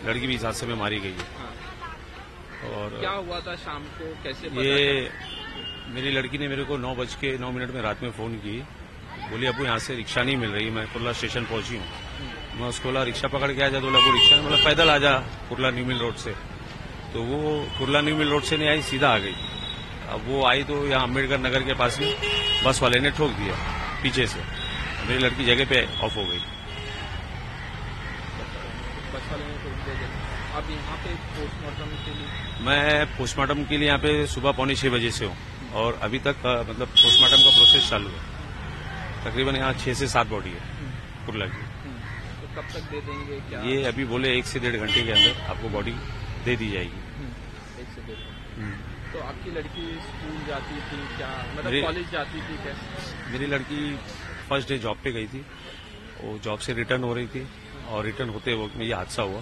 लड़की भी इस हादसे में मारी गई है। हाँ। और क्या हुआ था शाम को, कैसे पता ये मेरी लड़की ने मेरे को 9:09 में रात में फोन की, बोली अबू यहाँ से रिक्शा नहीं मिल रही, मैं कुर्ला स्टेशन पहुंची हूँ। मैं उसको बोला रिक्शा पकड़ के आ जा, तो बोला वो रिक्शा मतलब पैदल आ जा कुर्ला न्यू मिल रोड से। तो वो कुर्ला न्यू मिल रोड से नहीं आई, सीधा आ गई। अब वो आई तो यहाँ अम्बेडकर नगर के पास में बस वाले ने ठोक दिया पीछे से, मेरी लड़की जगह पे ऑफ हो गई। बस वाले ने ठोक दिया। अब यहाँ पे पोस्टमार्टम के लिए मैं पोस्टमार्टम के लिए यहाँ पे सुबह 5:45 बजे से हूँ और अभी तक मतलब पोस्टमार्टम का प्रोसेस चालू है। तकरीबन यहाँ 6 से 7 बॉडी है कुर्ला की। तो कब तक दे देंगे क्या? ये अभी बोले 1 से 1.5 घंटे के अंदर आपको बॉडी दे दी जाएगी। 1 से 1.5। तो आपकी लड़की स्कूल जाती थी क्या, मतलब कॉलेज जाती थी कैसे? मेरी लड़की फर्स्ट डे जॉब पे गई थी, वो जॉब से रिटर्न हो रही थी और रिटर्न होते वक्त में ये हादसा हुआ।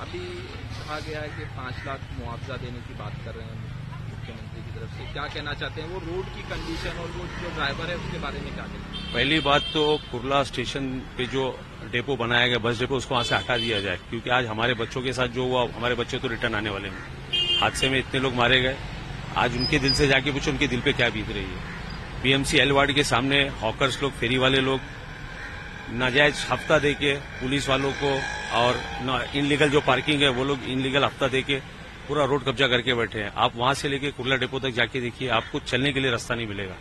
अभी कहा गया है कि 5 लाख मुआवजा देने की बात कर रहे हैं मुख्यमंत्री की तरफ से, क्या कहना चाहते हैं? वो रोड की कंडीशन और वो जो ड्राइवर है उसके बारे में क्या कहते हैं? पहली बात तो कुर्ला स्टेशन पे जो डेपो बनाया गया बस डेपो, उसको वहां से हटा दिया जाए, क्योंकि आज हमारे बच्चों के साथ जो हुआ, हमारे बच्चे तो रिटर्न आने वाले हैं। हादसे में इतने लोग मारे गए, आज उनके दिल से जाके पूछो उनके दिल पे क्या बीत रही है। बीएमसी एल वार्ड के सामने हॉकर्स लोग, फेरी वाले लोग नाजायज हफ्ता देके पुलिस वालों को, और इनलीगल जो पार्किंग है वो लोग इनलीगल हफ्ता देके पूरा रोड कब्जा करके बैठे हैं। आप वहां से लेके कुर्ला डेपो तक जाके देखिए, आपको चलने के लिए रास्ता नहीं मिलेगा।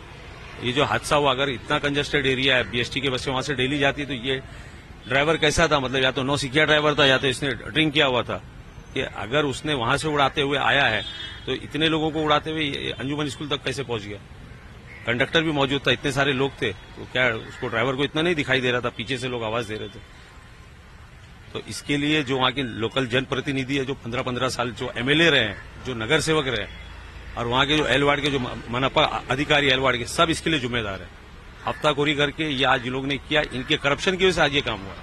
ये जो हादसा हुआ, अगर इतना कंजेस्टेड एरिया है, बीएसटी के बसें वहां से डेली जाती, तो ये ड्राइवर कैसा था, मतलब या तो नौसिखिया ड्राइवर था या तो इसने ड्रिंक किया हुआ था, कि अगर उसने वहां से उड़ाते हुए आया है तो इतने लोगों को उड़ाते हुए अंजुमन स्कूल तक कैसे पहुंच गया? कंडक्टर भी मौजूद था, इतने सारे लोग थे, तो क्या उसको ड्राइवर को इतना नहीं दिखाई दे रहा था? पीछे से लोग आवाज दे रहे थे। तो इसके लिए जो वहां के लोकल जनप्रतिनिधि है, जो 15-15 साल जो एमएलए रहे हैं, जो नगर सेवक रहे, और वहां के जो एल वार्ड के जो मनपा अधिकारी एल वार्ड के, सब इसके लिए जिम्मेदार है। हफ्ताखोरी करके ये आज लोग ने किया, इनके करप्शन की वजह से आज ये काम हुआ।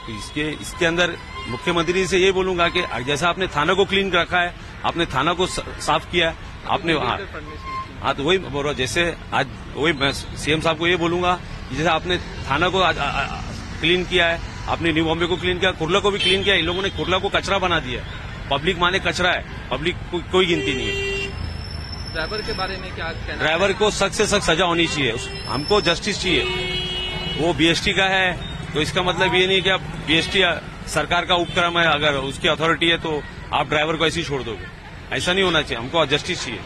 तो इसके अंदर मुख्यमंत्री से ये बोलूंगा कि जैसा आपने थाना को क्लीन रखा है, आपने थाना को साफ किया, आपने हाँ तो वही बोल रहा, जैसे आज वही मैं सीएम साहब को ये बोलूंगा, जैसे आपने थाना को क्लीन किया है, आपने न्यू बॉम्बे को क्लीन किया, कुर्ला को भी क्लीन किया। इन लोगों ने कुर्ला को कचरा बना दिया। पब्लिक माने कचरा है, पब्लिक कोई गिनती नहीं है। ड्राइवर के बारे में क्या कहना? ड्राइवर को सख्त से सख्त सजा होनी चाहिए, हमको जस्टिस चाहिए। वो बीएसटी का है तो इसका मतलब ये नहीं कि आप बीएसटी सरकार का उपक्रम है, अगर उसकी अथॉरिटी है तो आप ड्राइवर को ऐसे ही छोड़ दोगे, ऐसा नहीं होना चाहिए। हमको जस्टिस चाहिए।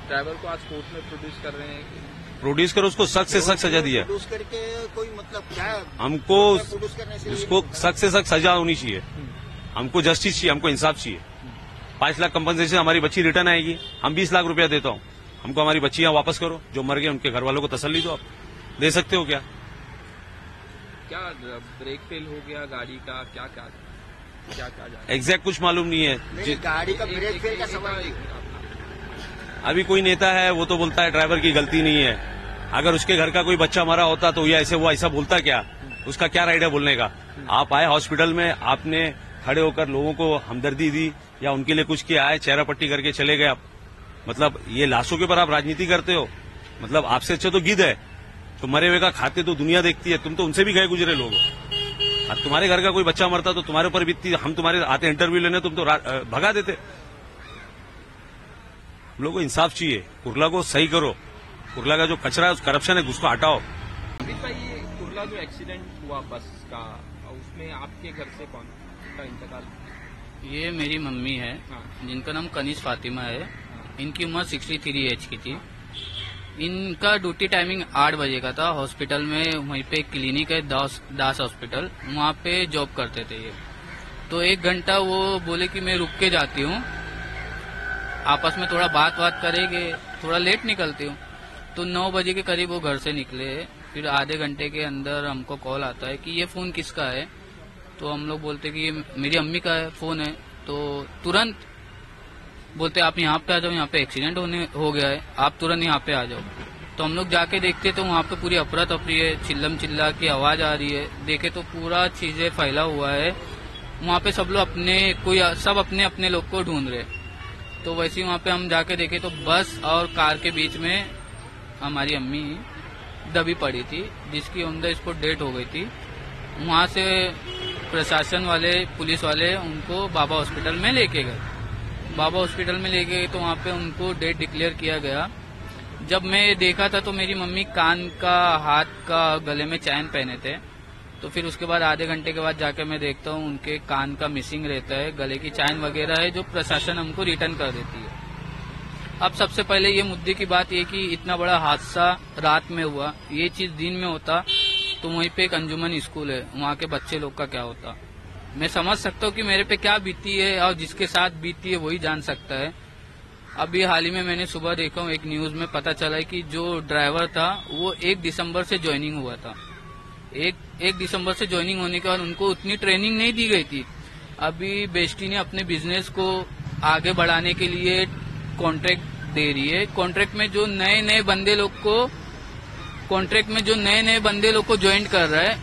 ड्राइवर को आज कोर्ट में प्रोड्यूस कर रहे हैं, प्रोड्यूस कर, उसको सख्त से सख्त सजा दिया। प्रोड्यूस करके कोई मतलब क्या है? हमको उसको सख्त से सख्त सजा होनी चाहिए, हमको जस्टिस चाहिए, हमको इंसाफ चाहिए। 5 लाख कंपनसेशन, हमारी बच्ची रिटर्न आएगी, हम 20 लाख रुपया देता हूँ, हमको हमारी बच्चियां वापस करो। जो मर गए उनके घर वालों को तसल्ली दो। आप दे सकते हो क्या? क्या ब्रेक फेल हो गया गाड़ी का, क्या क्या क्या क्या एग्जैक्ट कुछ मालूम नहीं है। गाड़ी का ब्रेक फेल का सवाल नहीं। अभी कोई नेता है वो तो बोलता है ड्राइवर की गलती नहीं है। अगर उसके घर का कोई बच्चा मरा होता तो ये ऐसे वो ऐसा बोलता क्या? उसका क्या राइट है बोलने का? आप आए हॉस्पिटल में, आपने खड़े होकर लोगों को हमदर्दी दी या उनके लिए कुछ किया है, चेहरा पट्टी करके चले गए आप। मतलब ये लाशों के ऊपर आप राजनीति करते हो? मतलब आपसे अच्छा तो गिद्ध है, तो मरे हुए का खाते तो दुनिया देखती है, तुम तो उनसे भी गए गुजरे लोग। अब तुम्हारे घर का कोई बच्चा मरता तो तुम्हारे ऊपर बीतती, हम तुम्हारे आते इंटरव्यू लेने, तुम तो भगा देते। हम लोगों को इंसाफ चाहिए, कुर्ला को सही करो, कुर्ला का जो कचरा है, उस करप्शन है, उसको हटाओ। अमित भाई, ये कुर्ला जो एक्सीडेंट हुआ बस का, उसमें आपके घर से कौन का इंतकाल? ये मेरी मम्मी है, जिनका नाम कनीज फातिमा है। इनकी उम्र 63 एज की थी। इनका ड्यूटी टाइमिंग 8 बजे का था। हॉस्पिटल में वहीं पे क्लिनिक है, दास हॉस्पिटल, वहाँ पे जॉब करते थे ये। तो 1 घंटा वो बोले कि मैं रुक के जाती हूँ, आपस में थोड़ा बात करेंगे, थोड़ा लेट निकलती हूँ। तो 9 बजे के करीब वो घर से निकले। फिर आधे घंटे के अंदर हमको कॉल आता है कि ये फोन किसका है? तो हम लोग बोलते कि ये मेरी अम्मी का है फोन है। तो तुरंत बोलते आप यहाँ पे आ जाओ, यहाँ पे एक्सीडेंट हो गया है, आप तुरंत यहाँ पे आ जाओ। तो हम लोग जाके देखते तो वहाँ पे पूरी अफरा तफरी है, चिल्लम चिल्ला की आवाज आ रही है। देखे तो पूरा चीजें फैला हुआ है वहाँ पे, सब लोग सब अपने अपने लोग को ढूंढ रहे। तो वैसे ही वहाँ पे हम जाके देखे तो बस और कार के बीच में हमारी अम्मी दबी पड़ी थी, जिसकी ऑन द स्पॉट डेथ हो गई थी। वहाँ से प्रशासन वाले, पुलिस वाले उनको बाबा हॉस्पिटल में लेके गए। बाबा हॉस्पिटल में लेके गए तो वहाँ पे उनको डेट डिक्लेयर किया गया। जब मैं देखा था तो मेरी मम्मी कान का, हाथ का, गले में चैन पहने थे। तो फिर उसके बाद आधे घंटे के बाद जाके मैं देखता हूँ उनके कान का मिसिंग रहता है, गले की चैन वगैरह है जो प्रशासन हमको रिटर्न कर देती है। अब सबसे पहले ये मुद्दे की बात ये कि इतना बड़ा हादसा रात में हुआ, ये चीज दिन में होता तो वहीं पे एक अंजुमन स्कूल है, वहाँ के बच्चे लोग का क्या होता। मैं समझ सकता हूँ कि मेरे पे क्या बीती है और जिसके साथ बीती है वही जान सकता है। अभी हाल ही में मैंने सुबह देखा हूँ, एक न्यूज में पता चला है कि जो ड्राइवर था वो 1 दिसंबर से ज्वाइनिंग हुआ था। एक दिसंबर से ज्वाइनिंग होने के बाद उनको उतनी ट्रेनिंग नहीं दी गई थी। अभी बेस्टी ने अपने बिजनेस को आगे बढ़ाने के लिए कॉन्ट्रैक्ट दे रही है। कॉन्ट्रैक्ट में जो नए नए बंदे लोग को ज्वाइन कर रहा है,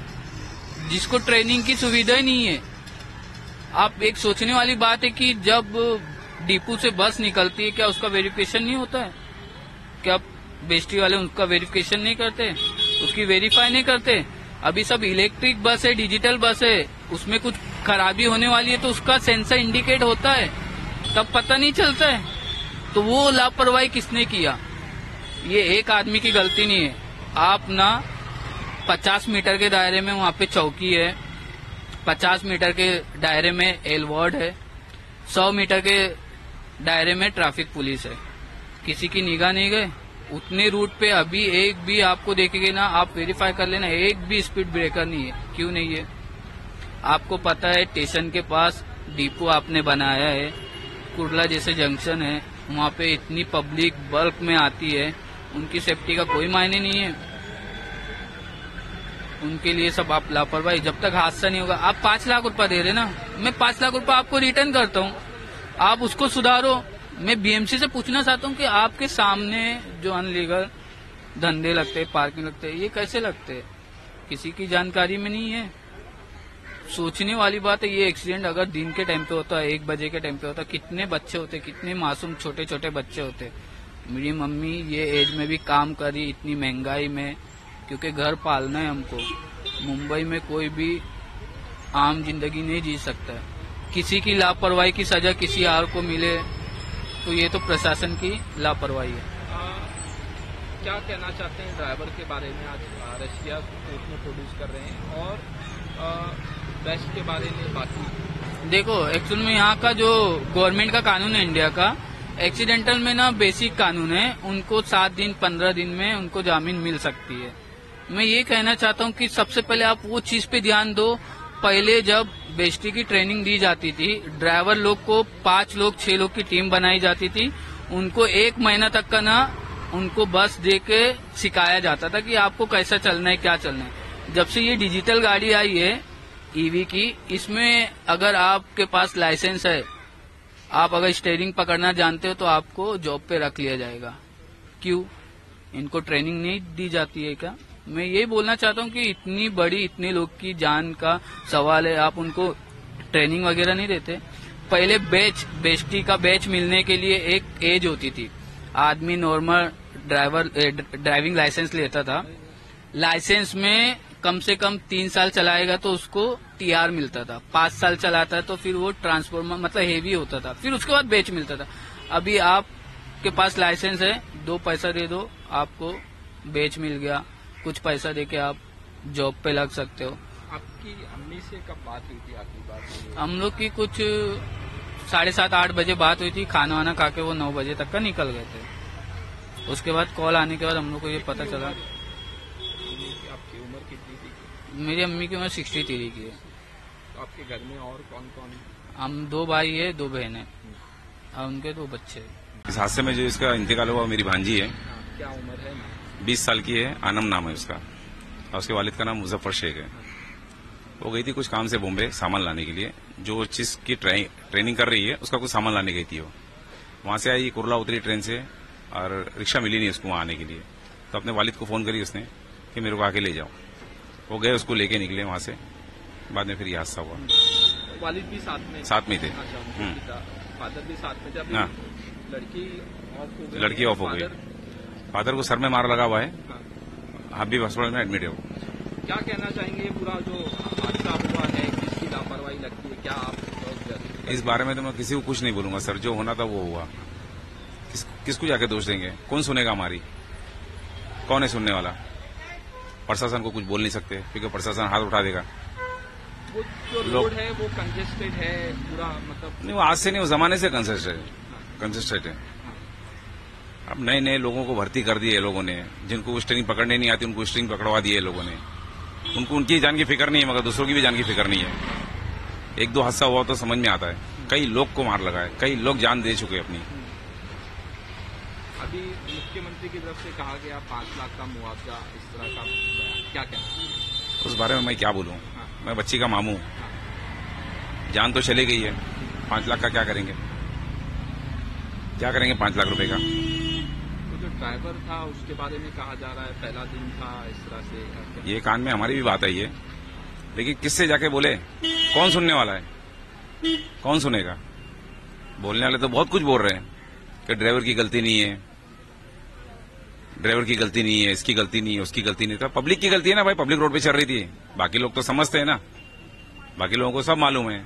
जिसको ट्रेनिंग की सुविधा ही नहीं है। आप एक सोचने वाली बात है कि जब डिपो से बस निकलती है क्या उसका वेरिफिकेशन नहीं होता है? क्या बेस्टी वाले उसका वेरिफिकेशन नहीं करते, उसकी वेरीफाई नहीं करते? अभी सब इलेक्ट्रिक बस है, डिजिटल बस है, उसमें कुछ खराबी होने वाली है तो उसका सेंसर इंडिकेट होता है, तब पता नहीं चलता है। तो वो लापरवाही किसने किया? ये एक आदमी की गलती नहीं है। आप ना 50 मीटर के दायरे में वहाँ पे चौकी है, 50 मीटर के दायरे में एल वार्ड है, 100 मीटर के दायरे में ट्रैफिक पुलिस है। किसी की निगाह नहीं गए उतने रूट पे? अभी एक भी आपको देखेंगे ना, आप वेरीफाई कर लेना, एक भी स्पीड ब्रेकर नहीं है। क्यों नहीं है? आपको पता है स्टेशन के पास डिपो आपने बनाया है, कुरला जैसे जंक्शन है, वहाँ पे इतनी पब्लिक बल्क में आती है, उनकी सेफ्टी का कोई मायने नहीं है। उनके लिए सब आप लापरवाही। जब तक हादसा नहीं होगा, आप 5 लाख रुपए दे रहे ना, मैं 5 लाख रुपए आपको रिटर्न करता हूँ, आप उसको सुधारो। मैं बीएमसी से पूछना चाहता हूँ कि आपके सामने जो अनलीगल धंधे लगते हैं, पार्किंग लगते हैं, ये कैसे लगते हैं? किसी की जानकारी में नहीं है। सोचने वाली बात है। ये एक्सीडेंट अगर दिन के टाइम पे होता है, 1 बजे के टाइम पे होता है, कितने बच्चे होते, कितने मासूम छोटे छोटे बच्चे होते। मेरी मम्मी ये एज में भी काम करी, इतनी महंगाई में, क्योंकि घर पालना है हमको। मुंबई में कोई भी आम जिंदगी नहीं जी सकता है। किसी की लापरवाही की सजा किसी और को मिले तो ये तो प्रशासन की लापरवाही है। क्या कहना चाहते हैं ड्राइवर के बारे में? आज रशिया कोर्ट में प्रोड्यूस कर रहे हैं और बेस्ट के बारे में बाकी देखो, एक्चुअल में यहाँ का जो गवर्नमेंट का कानून है इंडिया का, एक्सीडेंटल में ना बेसिक कानून है, उनको 7 दिन 15 दिन में उनको जामीन मिल सकती है। मैं ये कहना चाहता हूँ कि सबसे पहले आप वो चीज पे ध्यान दो। पहले जब बेस्टी की ट्रेनिंग दी जाती थी, ड्राइवर लोग को 5 लोग 6 लोग की टीम बनाई जाती थी, उनको 1 महीना तक का ना उनको बस दे के सिखाया जाता था कि आपको कैसा चलना है, क्या चलना है। जब से ये डिजिटल गाड़ी आई है ईवी की, इसमें अगर आपके पास लाइसेंस है, आप अगर स्टीयरिंग पकड़ना जानते हो तो आपको जॉब पे रख लिया जाएगा। क्यों? इनको ट्रेनिंग नहीं दी जाती है क्या? मैं ये बोलना चाहता हूँ कि इतनी बड़ी, इतने लोग की जान का सवाल है, आप उनको ट्रेनिंग वगैरह नहीं देते। पहले बेस्टी का बैच मिलने के लिए एक एज होती थी। आदमी नॉर्मल ड्राइविंग लाइसेंस लेता था, लाइसेंस में कम से कम 3 साल चलाएगा तो उसको टीआर मिलता था। 5 साल चलाता है तो फिर वो ट्रांसफॉर्मर मतलब हेवी होता था, फिर उसके बाद बैच मिलता था। अभी आपके पास लाइसेंस है, 2 पैसा दे दो, आपको बैच मिल गया, कुछ पैसा देके आप जॉब पे लग सकते हो। आपकी अम्मी से कब बात हुई थी आखिरी बार? हम लोग की कुछ 7:30-8 बजे बात हुई थी, खाना वाना खा के वो 9 बजे तक का निकल गए थे। उसके बाद कॉल आने के बाद हम लोग को ये पता चला। आपकी उम्र कितनी थी? मेरी अम्मी की उम्र 63 की है। तो आपके घर में और कौन कौन? हम 2 भाई है, 2 बहन है और उनके 2 बच्चे। इस हादसे में जो इसका इंतकाल हुआ मेरी भांजी है। क्या उम्र है? 20 साल की है, आनम नाम है उसका, और उसके वालिद का नाम मुजफ्फर शेख है। वो गई थी कुछ काम से बॉम्बे सामान लाने के लिए, जो चीज की ट्रेनिंग कर रही है उसका कुछ सामान लाने गई थी। वो वहां से आई, कुरला उतरी ट्रेन से, और रिक्शा मिली नहीं उसको वहां आने के लिए। तो अपने वालिद को फोन करी उसने कि मेरे को आके ले जाओ। वो गए, उसको लेके निकले वहां से। बाद में फिर ये हादसा हुआ। वालिद भी साथ में थे। फादर भी साथ में थे। हाँ, लड़की ऑफ हो गई। फादर को सर में मार लगा हुआ है, अभी हॉस्पिटल में एडमिट है वो। क्या कहना चाहेंगे? पूरा जो हादसा हुआ है, किसकी लापरवाही लगती है, क्या आप इस बारे में तो मैं किसी को कुछ नहीं बोलूंगा सर। जो होना था वो हुआ। किसको जाके दोष देंगे? कौन सुनेगा हमारी? कौन है सुनने वाला? प्रशासन को कुछ बोल नहीं सकते क्योंकि प्रशासन हाथ उठा देगा। वो जो रोड है वो कंजेस्टेड है पूरा, मतलब नहीं, वो आज से नहीं, वो जमाने से कंजेस्टेड है। अब नए नए लोगों को भर्ती कर दिए लोगों ने, जिनको स्टीयरिंग पकड़ने नहीं आती उनको स्टीयरिंग पकड़वा दिए लोगों ने। उनको उनकी जान की फिक्र नहीं है, मगर दूसरों की भी जान की फिक्र नहीं है। एक दो हादसा हुआ तो समझ में आता है, कई लोग को मार लगा है, कई लोग जान दे चुके अपनी। अभी मुख्यमंत्री की तरफ से कहा गया 5 लाख का मुआवजा, इस तरह का क्या कहना? उस बारे में मैं क्या बोलूं? मैं बच्ची का मामू, जान तो चली गई है, 5 लाख का क्या करेंगे? क्या करेंगे 5 लाख रुपए का? तो जो ड्राइवर था उसके बारे में कहा जा रहा है पहला दिन था, इस तरह से। ये कान में हमारी भी बात आई है, लेकिन किससे जाके बोले? कौन सुनने वाला है? कौन सुनेगा? बोलने वाले तो बहुत कुछ बोल रहे हैं कि ड्राइवर की गलती नहीं है, ड्राइवर की गलती नहीं है, इसकी गलती नहीं है, उसकी गलती नहीं। तो पब्लिक की गलती है ना भाई, पब्लिक रोड पे चल रही थी। बाकी लोग तो समझते हैं ना, बाकी लोगों को सब मालूम है।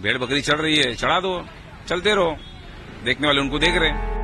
भेड़ बकरी चढ़ रही है, चढ़ा दो, चलते रहो, देखने वाले उनको देख रहे हैं।